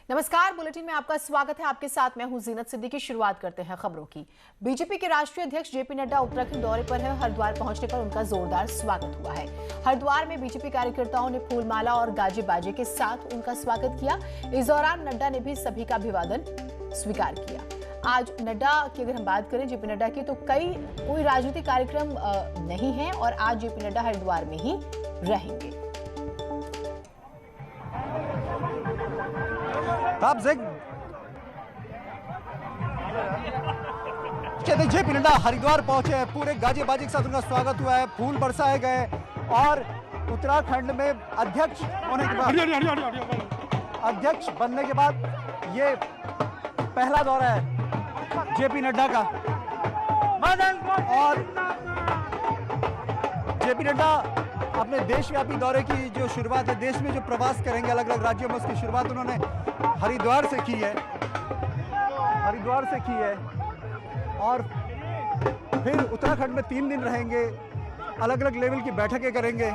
नमस्कार, बुलेटिन में आपका स्वागत है। आपके साथ मैं हूं जीनत सिद्दीकी। शुरुआत करते हैं खबरों की। बीजेपी के राष्ट्रीय अध्यक्ष जेपी नड्डा उत्तराखंड दौरे पर है। हरिद्वार पहुंचने पर उनका जोरदार स्वागत हुआ है। हरिद्वार में बीजेपी कार्यकर्ताओं ने फूलमाला और गाजे बाजे के साथ उनका स्वागत किया। इस दौरान नड्डा ने भी सभी का अभिवादन स्वीकार किया। आज नड्डा की अगर हम बात करें जेपी नड्डा की, तो कोई राजनीतिक कार्यक्रम नहीं है और आज जेपी नड्डा हरिद्वार में ही रहेंगे। जेपी नड्डा हरिद्वार पहुंचे हैं। पूरे गाजे बाजे के साथ उनका स्वागत हुआ है, फूल बरसाए गए और उत्तराखंड में अध्यक्ष होने के बाद अध्यक्ष बनने के बाद ये पहला दौरा है जेपी नड्डा का। और जेपी नड्डा अपने देशव्यापी दौरे की जो शुरुआत है, देश में जो प्रवास करेंगे अलग अलग राज्यों में, उसकी शुरुआत उन्होंने हरिद्वार से की है। और फिर उत्तराखंड में 3 दिन रहेंगे, अलग अलग लेवल की बैठकें करेंगे,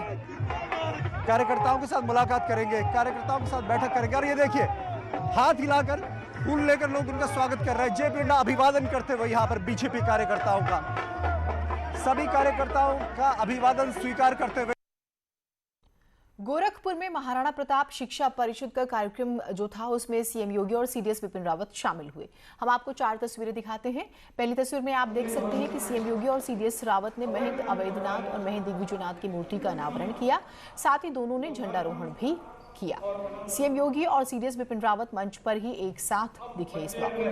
कार्यकर्ताओं के साथ मुलाकात करेंगे, कार्यकर्ताओं के साथ बैठक करेंगे। और ये देखिए, हाथ हिलाकर फूल लेकर लोग उनका स्वागत कर रहे हैं। जेपी नड्डा अभिवादन करते हुए यहाँ पर बीजेपी कार्यकर्ताओं का, सभी कार्यकर्ताओं का अभिवादन स्वीकार करते हुए। गोरखपुर में महाराणा प्रताप शिक्षा परिषद का कार्यक्रम जो था, उसमें सीएम योगी और सीडीएस विपिन रावत शामिल हुए। हम आपको 4 तस्वीरें दिखाते हैं। पहली तस्वीर में आप देख सकते हैं कि सीएम योगी और सीडीएस रावत ने महंत अवैधनाथ और महंत दिग्विजयनाथ की मूर्ति का अनावरण किया। साथ ही दोनों ने झंडारोहण भी किया। सीएम योगी और सीडीएस विपिन रावत मंच पर ही एक साथ दिखे इस मौके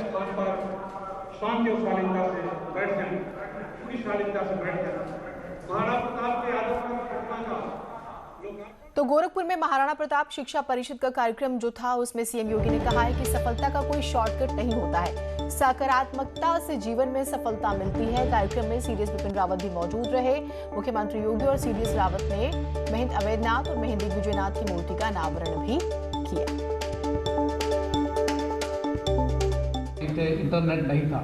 तो गोरखपुर में महाराणा प्रताप शिक्षा परिषद का कार्यक्रम जो था, उसमें सीएम योगी ने कहा है कि सफलता का कोई शॉर्टकट नहीं होता है, सकारात्मकता से जीवन में सफलता मिलती है। कार्यक्रम में सीडीएस विपिन रावत भी मौजूद रहे। मुख्यमंत्री योगी और सीडीएस रावत ने महंत अवैधनाथ और महंत दिग्विजयनाथ की मूर्ति का अनावरण भी किया। इंटरनेट नहीं था,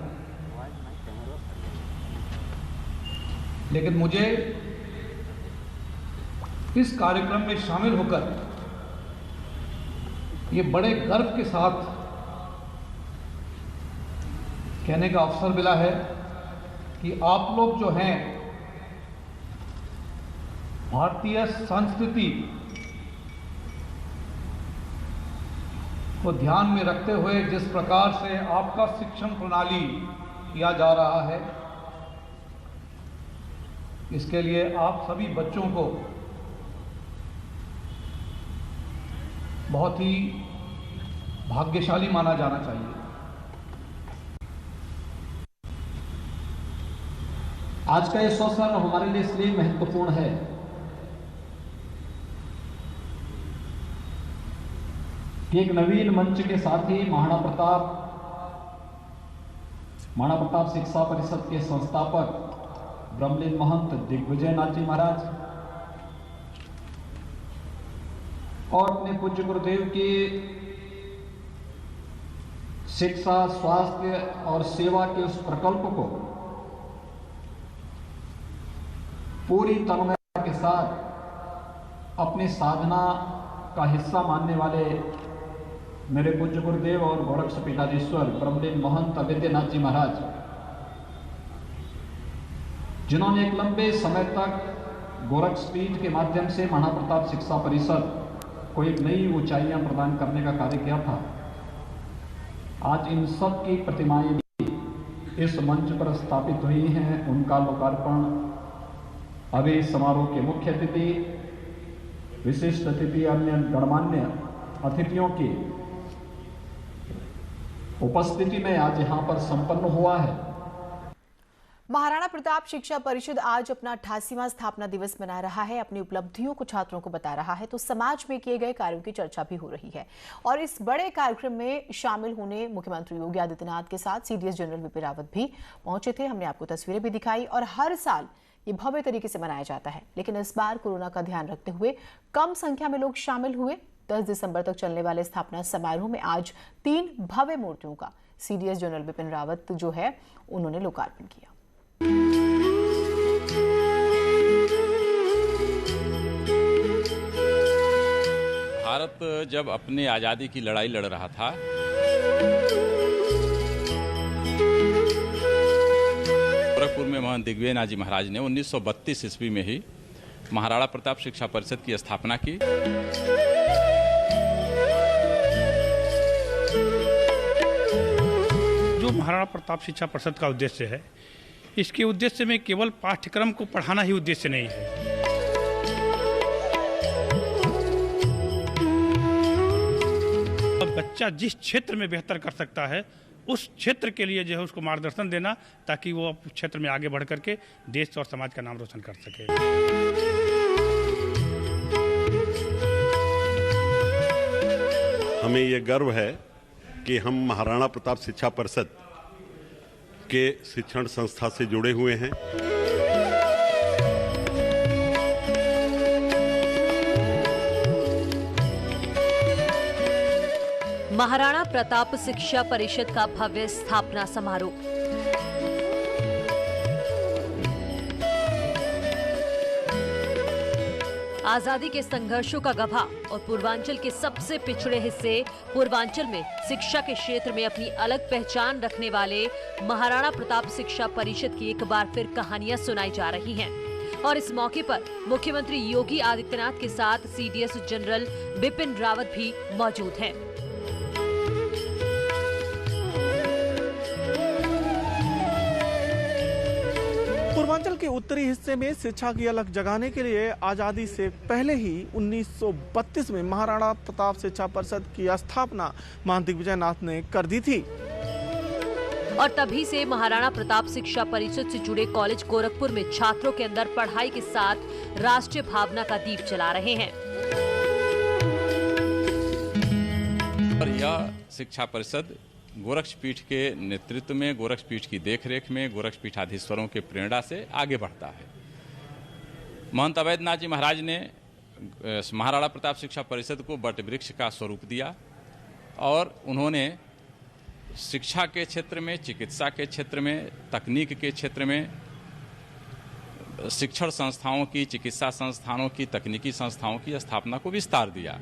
लेकिन मुझे इस कार्यक्रम में शामिल होकर ये बड़े गर्व के साथ कहने का अवसर मिला है कि आप लोग जो हैं, भारतीय संस्कृति को ध्यान में रखते हुए जिस प्रकार से आपका शिक्षण प्रणाली किया जा रहा है, इसके लिए आप सभी बच्चों को बहुत ही भाग्यशाली माना जाना चाहिए। आज का ये अवसर हमारे लिए इसलिए महत्वपूर्ण है कि एक नवीन मंच के साथ ही महाराणा प्रताप शिक्षा परिषद के संस्थापक ब्रह्मलीन महंत दिग्विजयनाथ जी महाराज और अपने पूज्य गुरुदेव की शिक्षा, स्वास्थ्य और सेवा के उस प्रकल्प को पूरी तन्मयता के साथ अपनी साधना का हिस्सा मानने वाले मेरे पूज्य गुरुदेव और गोरक्ष पीठाधीश्वर ब्रह्मलीन महंत अवैधनाथ जी महाराज, जिन्होंने एक लंबे समय तक गोरक्ष पीठ के माध्यम से महाराणा प्रताप शिक्षा परिषद को एक नई ऊंचाइयां प्रदान करने का कार्य किया था, आज इन सब की प्रतिमाएं भी इस मंच पर स्थापित हुई हैं। उनका लोकार्पण अभी समारोह के मुख्य अतिथि, विशिष्ट अतिथि, अन्य गणमान्य अतिथियों की उपस्थिति में आज यहां पर संपन्न हुआ है। महाराणा प्रताप शिक्षा परिषद आज अपना 88वां स्थापना दिवस मना रहा है, अपनी उपलब्धियों को छात्रों को बता रहा है, तो समाज में किए गए कार्यों की चर्चा भी हो रही है। और इस बड़े कार्यक्रम में शामिल होने मुख्यमंत्री योगी आदित्यनाथ के साथ सीडीएस जनरल विपिन रावत भी पहुंचे थे। हमने आपको तस्वीरें भी दिखाई। और हर साल ये भव्य तरीके से मनाया जाता है, लेकिन इस बार कोरोना का ध्यान रखते हुए कम संख्या में लोग शामिल हुए। 10 दिसंबर तक चलने वाले स्थापना समारोह में आज 3 भव्य मूर्तियों का सीडीएस जनरल विपिन रावत जो है, उन्होंने लोकार्पण किया। भारत जब अपनी आज़ादी की लड़ाई लड़ रहा था, गोरखपुर में महंत दिग्विजय नाथ जी महाराज ने 1932 ईस्वी में ही महाराणा प्रताप शिक्षा परिषद की स्थापना की। जो महाराणा प्रताप शिक्षा परिषद का उद्देश्य है, इसके उद्देश्य में केवल पाठ्यक्रम को पढ़ाना ही उद्देश्य नहीं है। बच्चा जिस क्षेत्र में बेहतर कर सकता है, उस क्षेत्र के लिए जो है उसको मार्गदर्शन देना, ताकि वो उस क्षेत्र में आगे बढ़ करके देश और समाज का नाम रोशन कर सके। हमें ये गर्व है कि हम महाराणा प्रताप शिक्षा परिषद के शिक्षण संस्था से जुड़े हुए हैं। महाराणा प्रताप शिक्षा परिषद का भव्य स्थापना समारोह। आजादी के संघर्षों का गवाह और पूर्वांचल के सबसे पिछड़े हिस्से पूर्वांचल में शिक्षा के क्षेत्र में अपनी अलग पहचान रखने वाले महाराणा प्रताप शिक्षा परिषद की एक बार फिर कहानियां सुनाई जा रही हैं। और इस मौके पर मुख्यमंत्री योगी आदित्यनाथ के साथ सीडीएस जनरल बिपिन रावत भी मौजूद हैं। पूर्वांचल के उत्तरी हिस्से में शिक्षा की अलग जगाने के लिए आजादी से पहले ही 1932 में महाराणा प्रताप शिक्षा परिषद की स्थापना महंत दिग्विजय नाथ ने कर दी थी। और तभी से महाराणा प्रताप शिक्षा परिषद से जुड़े कॉलेज गोरखपुर में छात्रों के अंदर पढ़ाई के साथ राष्ट्रीय भावना का दीप जला रहे हैं। और यह शिक्षा परिषद गोरक्षपीठ के नेतृत्व में, गोरक्षपीठ की देखरेख में, गोरक्षपीठाधीश्वरों के प्रेरणा से आगे बढ़ता है। महंत अवैधनाथ जी महाराज ने महाराणा प्रताप शिक्षा परिषद को वट वृक्ष का स्वरूप दिया और उन्होंने शिक्षा के क्षेत्र में, चिकित्सा के क्षेत्र में, तकनीक के क्षेत्र में शिक्षण संस्थाओं की, चिकित्सा संस्थानों की, तकनीकी संस्थाओं की स्थापना को विस्तार दिया।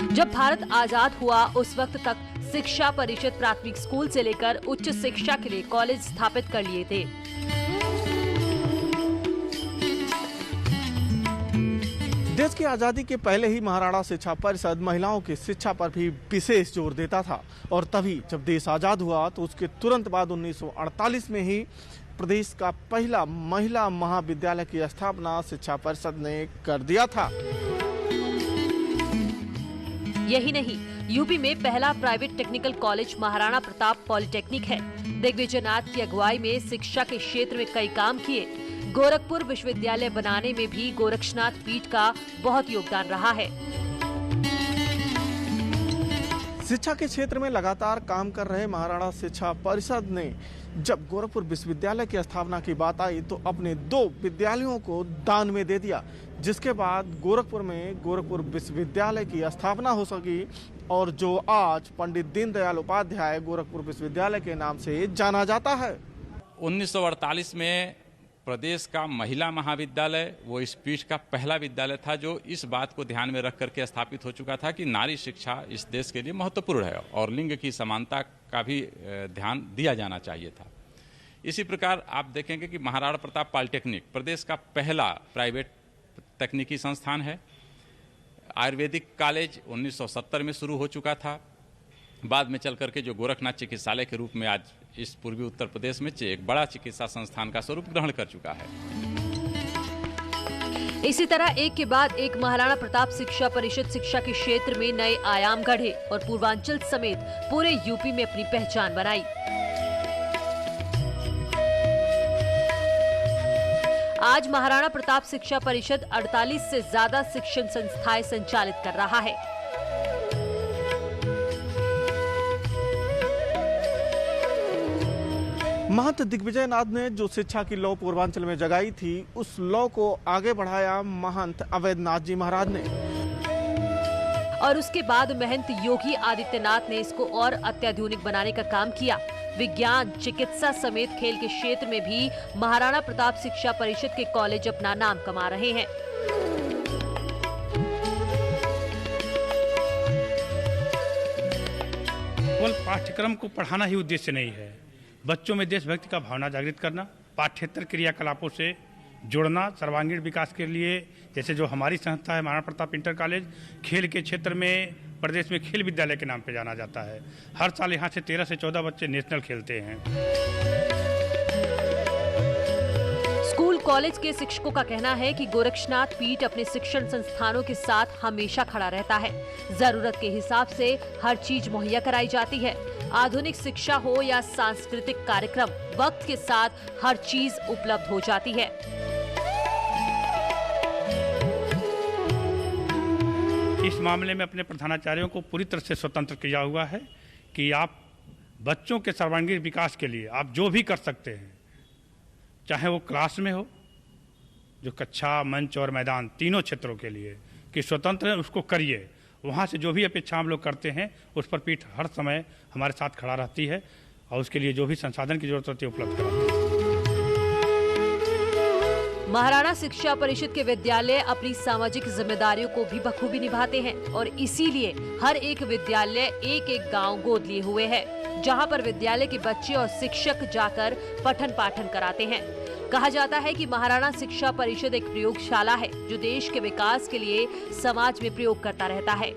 जब भारत आजाद हुआ उस वक्त तक शिक्षा परिषद प्राथमिक स्कूल से लेकर उच्च शिक्षा के लिए कॉलेज स्थापित कर लिए थे। देश की आजादी के पहले ही महाराणा शिक्षा परिषद महिलाओं की शिक्षा पर भी विशेष जोर देता था और तभी जब देश आजाद हुआ तो उसके तुरंत बाद 1948 में ही प्रदेश का पहला महिला महाविद्यालय की स्थापना शिक्षा परिषद ने कर दिया था। यही नहीं, यूपी में पहला private technical college Maharana Pratap polytechnic है। दिग्विजय नाथ की अगुवाई में शिक्षा के क्षेत्र में कई काम किए। गोरखपुर विश्वविद्यालय बनाने में भी गोरक्षनाथ पीठ का बहुत योगदान रहा है। शिक्षा के क्षेत्र में लगातार काम कर रहे महाराणा शिक्षा परिषद ने जब गोरखपुर विश्वविद्यालय की स्थापना की बात आई तो अपने 2 विद्यालयों को दान में दे दिया, जिसके बाद गोरखपुर में गोरखपुर विश्वविद्यालय की स्थापना हो सकी और जो आज पंडित दीनदयाल उपाध्याय गोरखपुर विश्वविद्यालय के नाम से जाना जाता है। 1948 में प्रदेश का महिला महाविद्यालय वो इस पीठ का पहला विद्यालय था जो इस बात को ध्यान में रख करके स्थापित हो चुका था कि नारी शिक्षा इस देश के लिए महत्वपूर्ण है और लिंग की समानता का भी ध्यान दिया जाना चाहिए था। इसी प्रकार आप देखेंगे कि महाराणा प्रताप पॉलिटेक्निक प्रदेश का पहला प्राइवेट तकनीकी संस्थान है। आयुर्वेदिक कॉलेज 1970 में शुरू हो चुका था। बाद में चल करके जो गोरखनाथ चिकित्सालय के रूप में आज इस पूर्वी उत्तर प्रदेश में एक बड़ा चिकित्सा संस्थान का स्वरूप ग्रहण कर चुका है। इसी तरह एक के बाद एक महाराणा प्रताप शिक्षा परिषद शिक्षा के क्षेत्र में नए आयाम गढ़े और पूर्वांचल समेत पूरे यूपी में अपनी पहचान बनाई। आज महाराणा प्रताप शिक्षा परिषद 48 से ज्यादा शिक्षण संस्थाएं संचालित कर रहा है। महंत दिग्विजय नाथ ने जो शिक्षा की लौ पूर्वांचल में जगाई थी, उस लौ को आगे बढ़ाया महंत अवैधनाथ जी महाराज ने और उसके बाद महंत योगी आदित्यनाथ ने इसको और अत्याधुनिक बनाने का काम किया। विज्ञान, चिकित्सा समेत खेल के क्षेत्र में भी महाराणा प्रताप शिक्षा परिषद के कॉलेज अपना नाम कमा रहे हैं। केवल पाठ्यक्रम को पढ़ाना ही उद्देश्य नहीं है, बच्चों में देशभक्ति का भावना जागृत करना, पाठ्येतर क्रियाकलापों से जोड़ना, सर्वांगीण विकास के लिए जैसे जो हमारी संस्था है महाराणा प्रताप इंटर कॉलेज, खेल के क्षेत्र में प्रदेश में खेल विद्यालय के नाम पे जाना जाता है। हर साल यहाँ से 13 से 14 बच्चे नेशनल खेलते हैं। स्कूल कॉलेज के शिक्षकों का कहना है कि गोरक्षनाथ पीठ अपने शिक्षण संस्थानों के साथ हमेशा खड़ा रहता है। जरूरत के हिसाब से हर चीज मुहैया कराई जाती है। आधुनिक शिक्षा हो या सांस्कृतिक कार्यक्रम, वक्त के साथ हर चीज उपलब्ध हो जाती है। इस मामले में अपने प्रधानाचार्यों को पूरी तरह से स्वतंत्र किया हुआ है कि आप बच्चों के सर्वांगीण विकास के लिए आप जो भी कर सकते हैं, चाहे वो क्लास में हो, जो कक्षा, मंच और मैदान तीनों क्षेत्रों के लिए कि स्वतंत्र है, उसको करिए। वहाँ से जो भी अपेक्षा हम लोग करते हैं उस पर पीठ हर समय हमारे साथ खड़ा रहती है और उसके लिए जो भी संसाधन की जरूरत होती है उपलब्ध कराती है। महाराणा शिक्षा परिषद के विद्यालय अपनी सामाजिक जिम्मेदारियों को भी बखूबी निभाते हैं और इसीलिए हर एक विद्यालय एक एक गांव गोद लिए हुए है, जहां पर विद्यालय के बच्चे और शिक्षक जाकर पठन पाठन कराते हैं। कहा जाता है कि महाराणा शिक्षा परिषद एक प्रयोगशाला है जो देश के विकास के लिए समाज में प्रयोग करता रहता है।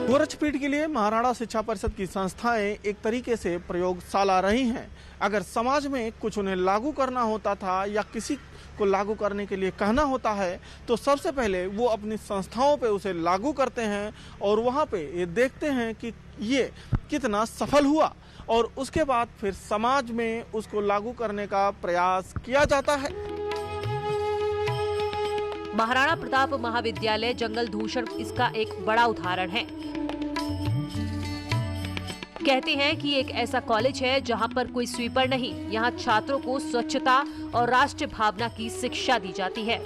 गोरक्षपीठ के लिए महाराणा शिक्षा परिषद की संस्थाएं एक तरीके से प्रयोगशाला रही हैं। अगर समाज में कुछ उन्हें लागू करना होता था या किसी को लागू करने के लिए कहना होता है तो सबसे पहले वो अपनी संस्थाओं पे उसे लागू करते हैं और वहाँ पे ये देखते हैं कि ये कितना सफल हुआ और उसके बाद फिर समाज में उसको लागू करने का प्रयास किया जाता है। महाराणा प्रताप महाविद्यालय जंगल दूषण इसका एक बड़ा उदाहरण है। कहते हैं कि एक ऐसा कॉलेज है जहां पर कोई स्वीपर नहीं, यहां छात्रों को स्वच्छता और राष्ट्र भावना की शिक्षा दी जाती है।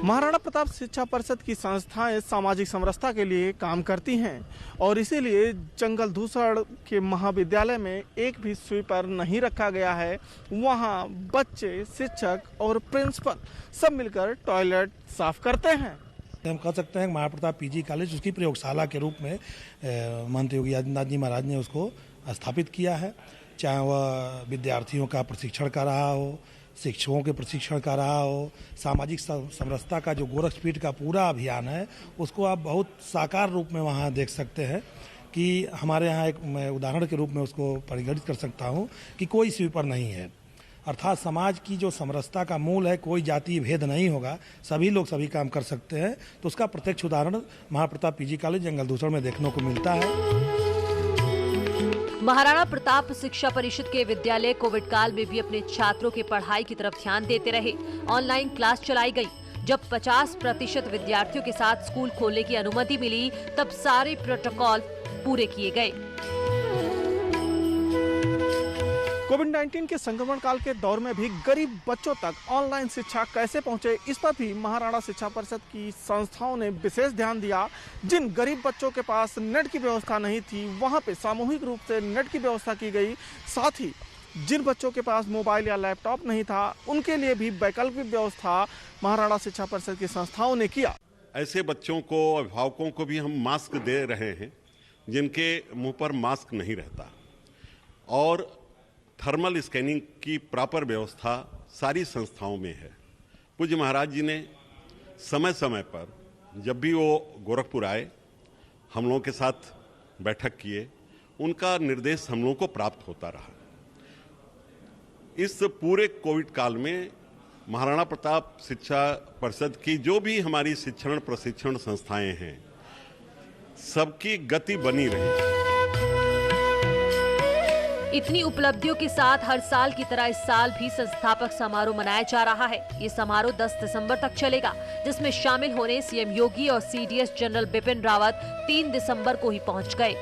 महाराणा प्रताप शिक्षा परिषद की संस्थाएं सामाजिक समरसता के लिए काम करती हैं और इसीलिए जंगल दूषण के महाविद्यालय में एक भी स्वीपर नहीं रखा गया है। वहां बच्चे, शिक्षक और प्रिंसिपल सब मिलकर टॉयलेट साफ करते हैं। हम कह सकते हैं कि महाराणा प्रताप पीजी कॉलेज उसकी प्रयोगशाला के रूप में महंत योगी आदित्यनाथ जी महाराज ने उसको स्थापित किया है। चाहे वह विद्यार्थियों का प्रशिक्षण का रहा हो, शिक्षकों के प्रशिक्षण का रहा हो, सामाजिक समरसता का जो गोरक्षपीठ का पूरा अभियान है उसको आप बहुत साकार रूप में वहाँ देख सकते हैं कि हमारे यहाँ एक मैं उदाहरण के रूप में उसको परिगणित कर सकता हूँ कि कोई स्वीपर नहीं है। अर्थात समाज की जो समरसता का मूल है, कोई जातीय भेद नहीं होगा, सभी लोग सभी काम कर सकते हैं। तो उसका प्रत्यक्ष उदाहरण महाराणा प्रताप पीजी कॉलेज जंगल दूषण में देखने को मिलता है। महाराणा प्रताप शिक्षा परिषद के विद्यालय कोविड काल में भी अपने छात्रों की पढ़ाई की तरफ ध्यान देते रहे। ऑनलाइन क्लास चलाई गई। जब 50% विद्यार्थियों के साथ स्कूल खोलने की अनुमति मिली तब सारे प्रोटोकॉल पूरे किए गए। कोविड-19 के संक्रमण काल के दौर में भी गरीब बच्चों तक ऑनलाइन शिक्षा कैसे पहुंचे, इस पर भी महाराणा शिक्षा परिषद की संस्थाओं ने विशेष ध्यान दिया। जिन गरीब बच्चों के पास नेट की व्यवस्था नहीं थी वहां पे सामूहिक रूप से नेट की व्यवस्था की गई। साथ ही जिन बच्चों के पास मोबाइल या लैपटॉप नहीं था उनके लिए भी वैकल्पिक व्यवस्था महाराणा शिक्षा परिषद की संस्थाओं ने किया। ऐसे बच्चों को, अभिभावकों को भी हम मास्क दे रहे हैं जिनके मुंह पर मास्क नहीं रहता और थर्मल स्कैनिंग की प्रॉपर व्यवस्था सारी संस्थाओं में है। पूज्य महाराज जी ने समय समय पर जब भी वो गोरखपुर आए हम लोगों के साथ बैठक किए, उनका निर्देश हम लोगों को प्राप्त होता रहा। इस पूरे कोविड काल में महाराणा प्रताप शिक्षा परिषद की जो भी हमारी शिक्षण प्रशिक्षण संस्थाएं हैं सबकी गति बनी रही। इतनी उपलब्धियों के साथ हर साल की तरह इस साल भी संस्थापक समारोह मनाया जा रहा है। ये समारोह 10 दिसंबर तक चलेगा, जिसमें शामिल होने सीएम योगी और सीडीएस जनरल बिपिन रावत 3 दिसंबर को ही पहुंच गए।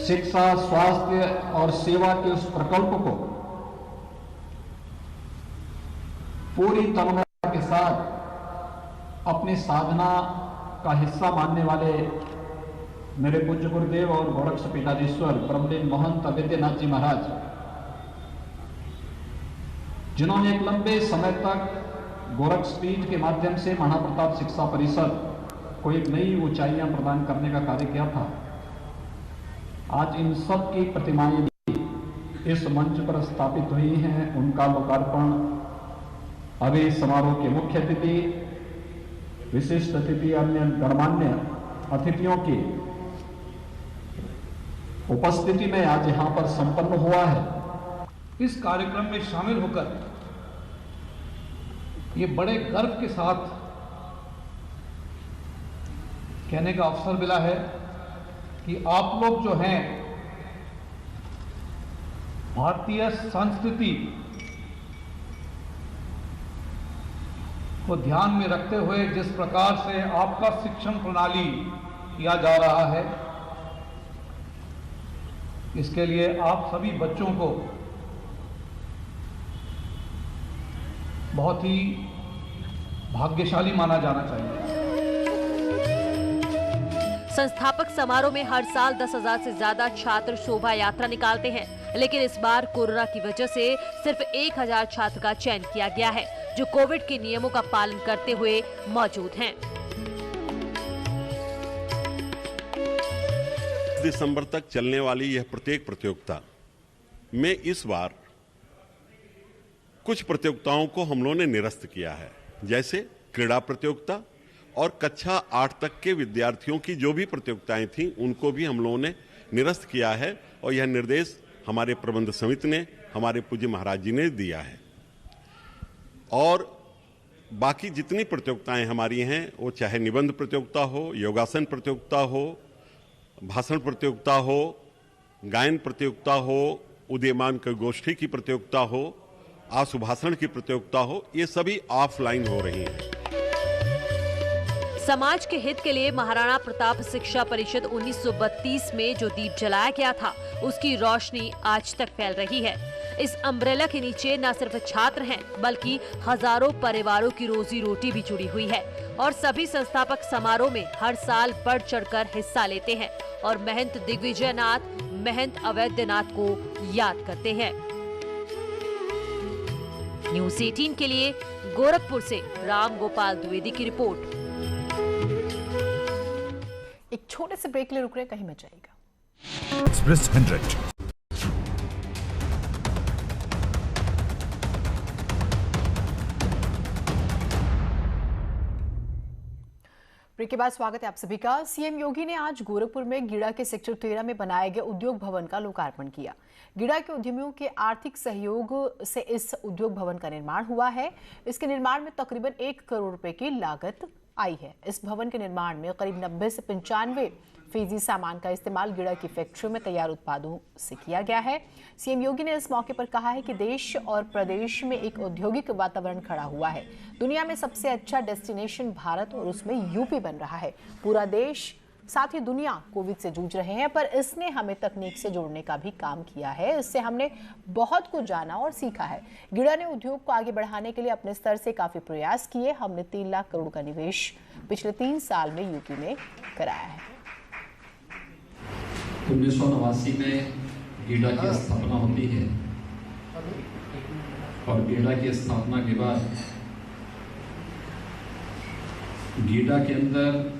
शिक्षा, स्वास्थ्य और सेवा के उस प्रकल्प को पूरी तन्मयता के साथ अपनी साधना का हिस्सा मानने वाले मेरे पूज्य गुरुदेव और गोरक्ष पीठाधीश्वर ब्रह्मलीन महंत विद्यानाथ जी महाराज, जिन्होंने एक लंबे समय तक गोरखपीठ के माध्यम से महाप्रताप शिक्षा परिषद को एक नई ऊंचाइयां प्रदान करने का कार्य किया था, आज इन सब की प्रतिमाएं भी इस मंच पर स्थापित हुई हैं। उनका लोकार्पण अभी समारोह के मुख्य अतिथि, विशिष्ट अतिथि, अन्य गणमान्य अतिथियों की उपस्थिति में आज यहां पर संपन्न हुआ है। इस कार्यक्रम में शामिल होकर ये बड़े गर्व के साथ कहने का अवसर मिला है कि आप लोग जो हैं भारतीय संस्कृति को ध्यान में रखते हुए जिस प्रकार से आपका शिक्षण प्रणाली किया जा रहा है, इसके लिए आप सभी बच्चों को बहुत ही भाग्यशाली माना जाना चाहिए। संस्थापक समारोह में हर साल 10,000 से ज्यादा छात्र शोभा यात्रा निकालते हैं, लेकिन इस बार कोरोना की वजह से सिर्फ 1,000 छात्र का चयन किया गया है, जो कोविड के नियमों का पालन करते हुए मौजूद हैं। दिसंबर तक चलने वाली यह प्रत्येक प्रतियोगिता में इस बार कुछ प्रतियोगिताओं को हम लोगों ने निरस्त किया है, जैसे क्रीड़ा प्रतियोगिता और कक्षा 8 तक के विद्यार्थियों की जो भी प्रतियोगिताएं थीं उनको भी हम लोगों ने निरस्त किया है। और यह निर्देश हमारे प्रबंध समिति ने, हमारे पूज्य महाराज जी ने दिया है। और बाकी जितनी प्रतियोगिताएं हमारी हैं, वो चाहे निबंध प्रतियोगिता हो, योगासन प्रतियोगिता हो, भाषण प्रतियोगिता हो, गायन प्रतियोगिता हो, उदीयमान गोष्ठी की प्रतियोगिता हो, आशुभाषण की प्रतियोगिता हो, ये सभी ऑफलाइन हो रही हैं। समाज के हित के लिए महाराणा प्रताप शिक्षा परिषद 1932 में जो दीप जलाया गया था, उसकी रोशनी आज तक फैल रही है। इस अम्ब्रेला के नीचे न सिर्फ छात्र हैं, बल्कि हजारों परिवारों की रोजी रोटी भी जुड़ी हुई है। और सभी संस्थापक समारोह में हर साल बढ़ चढ़कर हिस्सा लेते हैं और महंत दिग्विजय नाथ, महंत अवैधनाथ को याद करते हैं। न्यूज़ 18 के लिए गोरखपुर से राम गोपाल द्विवेदी की रिपोर्ट। एक छोटे से ब्रेक ले रुक रहे, कहीं मत जाइएगा। एक्सप्रेस 100 ब्रेक के बाद स्वागत है आप सभी का। सीएम योगी ने आज गोरखपुर में गीड़ा के सेक्टर 13 में बनाए गए उद्योग भवन का लोकार्पण किया। गीड़ा के उद्यमियों के आर्थिक सहयोग से इस उद्योग भवन का निर्माण हुआ है। इसके निर्माण में तकरीबन 1 करोड़ रुपए की लागत आई है। इस भवन के निर्माण में करीब 90 से 95% सामान का इस्तेमाल गीड़ा की फैक्ट्रियों में तैयार उत्पादों से किया गया है। सीएम योगी ने इस मौके पर कहा है कि देश और प्रदेश में एक औद्योगिक वातावरण खड़ा हुआ है। दुनिया में सबसे अच्छा डेस्टिनेशन भारत और उसमें यूपी बन रहा है। पूरा देश साथ ही दुनिया कोविड से जूझ रहे हैं, पर इसने हमें तकनीक से जोड़ने का भी काम किया है। इससे हमने बहुत कुछ जाना और सीखा है। गीड़ा ने उद्योग को आगे बढ़ाने के लिए अपने स्तर से काफी प्रयास किए। हमने 3 लाख करोड़ का निवेश पिछले 3 साल में यूपी में कराया है। 1989 में गीड़ा की स्थापना होती है और गीड़ा की स्थापना के बाद गीड़ा के अंदर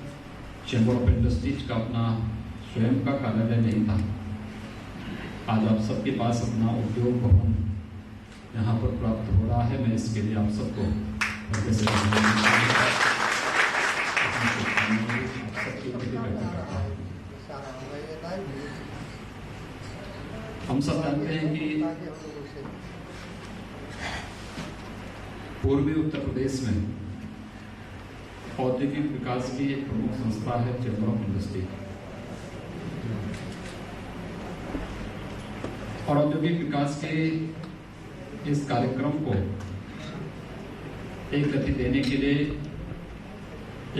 चैम्बर ऑफ इंडस्ट्रीज का अपना स्वयं का कार्यालय नहीं था। आज आप सबके पास अपना उद्योग भवन यहाँ पर प्राप्त हो रहा है। मैं इसके लिए आप सबको हम सब जानते हैं कि पूर्वी उत्तर प्रदेश में औद्योगिक विकास की एक प्रमुख संस्था है चैम्बर ऑफ इंडस्ट्री। और औद्योगिक विकास के इस कार्यक्रम को एक गति देने के लिए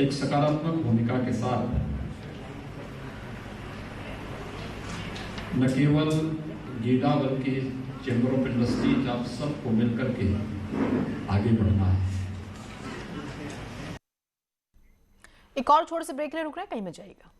एक सकारात्मक भूमिका के साथ न केवल गीड़ा बल्कि चैम्बर ऑफ इंडस्ट्रीज आप सबको मिलकर के आगे बढ़ना है। एक और छोटे से ब्रेक ले रुक रहे हैं, कहीं में जाइएगा।